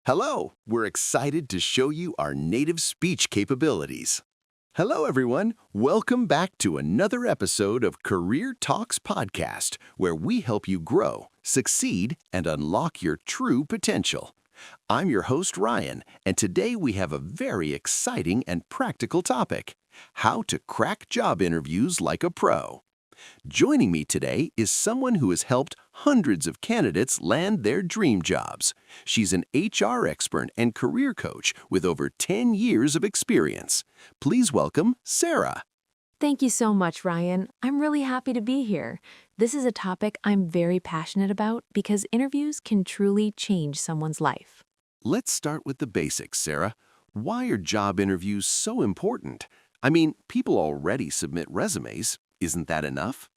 Hello, we're excited to show you our native speech capabilities. Hello, everyone. Welcome back to another episode of Career Talks Podcast, where we help you grow, succeed, and unlock your true potential. I'm your host, Ryan, and today we have a very exciting and practical topic: how to crack job interviews like a pro. Joining me today is someone who has helped hundreds of candidates land their dream jobs. She's an HR expert and career coach with over 10 years of experience. Please welcome Sarah. Thank you so much, Ryan. I'm really happy to be here. This is a topic I'm very passionate about because interviews can truly change someone's life. Let's start with the basics, Sarah. Why are job interviews so important? I mean, people already submit resumes. Isn't that enough?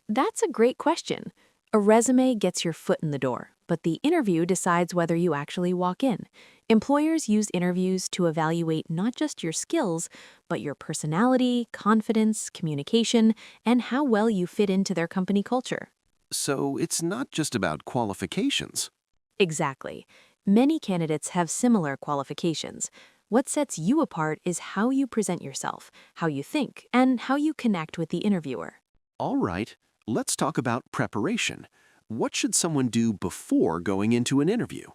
That's a great question. A resume gets your foot in the door, but the interview decides whether you actually walk in. Employers use interviews to evaluate not just your skills, but your personality, confidence, communication, and how well you fit into their company culture. So it's not just about qualifications. Exactly. Many candidates have similar qualifications. What sets you apart is how you present yourself, how you think, and how you connect with the interviewer. All right, let's talk about preparation. What should someone do before going into an interview?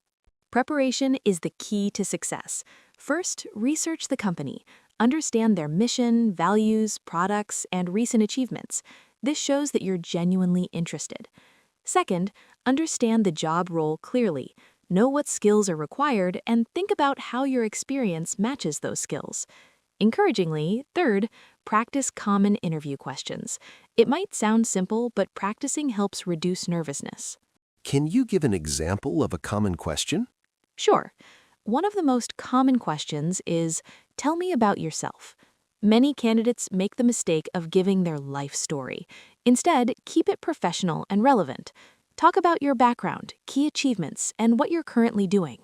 Preparation is the key to success. First, research the company. Understand their mission, values, products, and recent achievements. This shows that you're genuinely interested. Second, understand the job role clearly. Know what skills are required and think about how your experience matches those skills. Encouragingly, third, practice common interview questions. It might sound simple, but practicing helps reduce nervousness. Can you give an example of a common question? Sure. One of the most common questions is, "Tell me about yourself." Many candidates make the mistake of giving their life story. Instead, keep it professional and relevant. Talk about your background, key achievements, and what you're currently doing.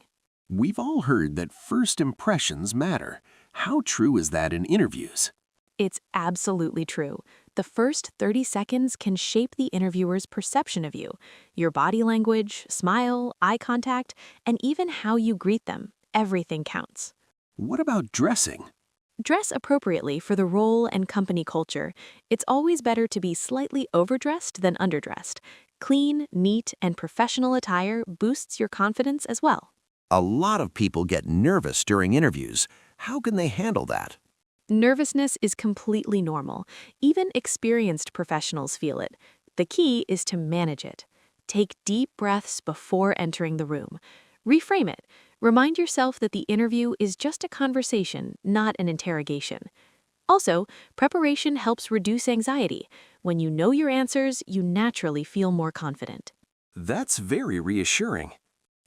We've all heard that first impressions matter. How true is that in interviews? It's absolutely true. The first 30 seconds can shape the interviewer's perception of you. Your body language, smile, eye contact, and even how you greet them. Everything counts. What about dressing? Dress appropriately for the role and company culture. It's always better to be slightly overdressed than underdressed. Clean, neat, and professional attire boosts your confidence as well. A lot of people get nervous during interviews. How can they handle that? Nervousness is completely normal. Even experienced professionals feel it. The key is to manage it. Take deep breaths before entering the room. Reframe it. Remind yourself that the interview is just a conversation, not an interrogation. Also, preparation helps reduce anxiety. When you know your answers, you naturally feel more confident. That's very reassuring.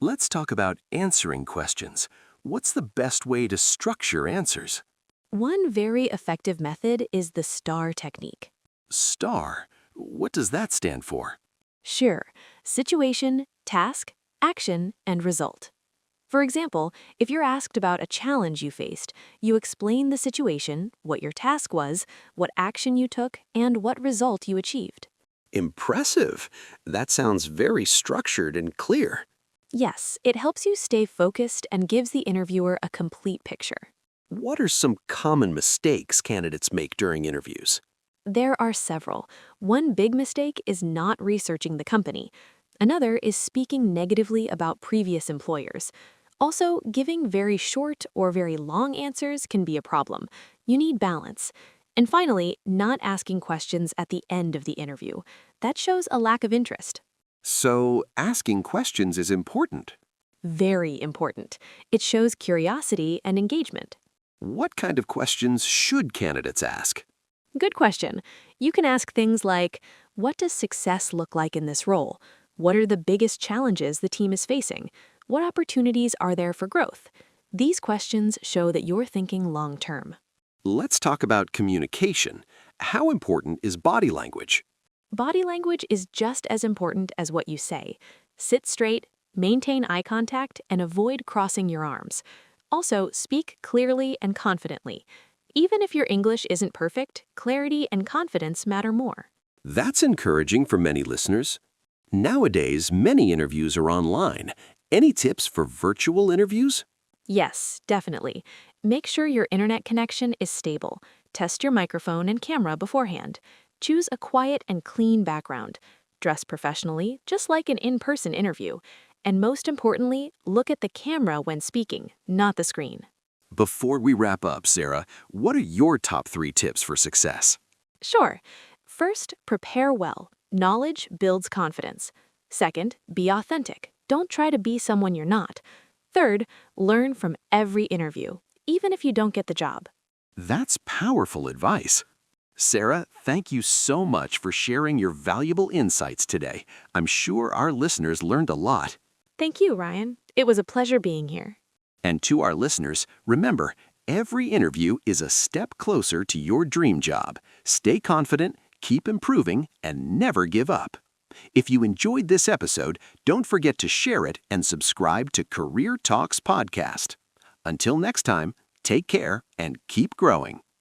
Let's talk about answering questions. What's the best way to structure answers? One very effective method is the STAR technique. STAR. What does that stand for? Sure, situation, task, action, and result. For example, if you're asked about a challenge you faced, you explain the situation, what your task was, what action you took, and what result you achieved. Impressive. That sounds very structured and clear. Yes, it helps you stay focused and gives the interviewer a complete picture. What are some common mistakes candidates make during interviews? There are several. One big mistake is not researching the company. Another is speaking negatively about previous employers. Also, giving very short or very long answers can be a problem. You need balance. And finally, not asking questions at the end of the interview. That shows a lack of interest. So, asking questions is important. Very important. It shows curiosity and engagement. What kind of questions should candidates ask? Good question. You can ask things like, what does success look like in this role? What are the biggest challenges the team is facing? What opportunities are there for growth? These questions show that you're thinking long-term. Let's talk about communication. How important is body language? Body language is just as important as what you say. Sit straight, maintain eye contact, and avoid crossing your arms. Also, speak clearly and confidently. Even if your English isn't perfect, clarity and confidence matter more. That's encouraging for many listeners. Nowadays, many interviews are online. Any tips for virtual interviews? Yes, definitely. Make sure your internet connection is stable. Test your microphone and camera beforehand. Choose a quiet and clean background. Dress professionally, just like an in-person interview. And most importantly, look at the camera when speaking, not the screen. Before we wrap up, Sarah, what are your top 3 tips for success? Sure. First, prepare well. Knowledge builds confidence. Second, be authentic. Don't try to be someone you're not. Third, learn from every interview, even if you don't get the job. That's powerful advice. Sarah, thank you so much for sharing your valuable insights today. I'm sure our listeners learned a lot. Thank you, Ryan. It was a pleasure being here. And to our listeners, remember, every interview is a step closer to your dream job. Stay confident, keep improving, and never give up. If you enjoyed this episode, don't forget to share it and subscribe to Career Talks Podcast. Until next time, take care and keep growing.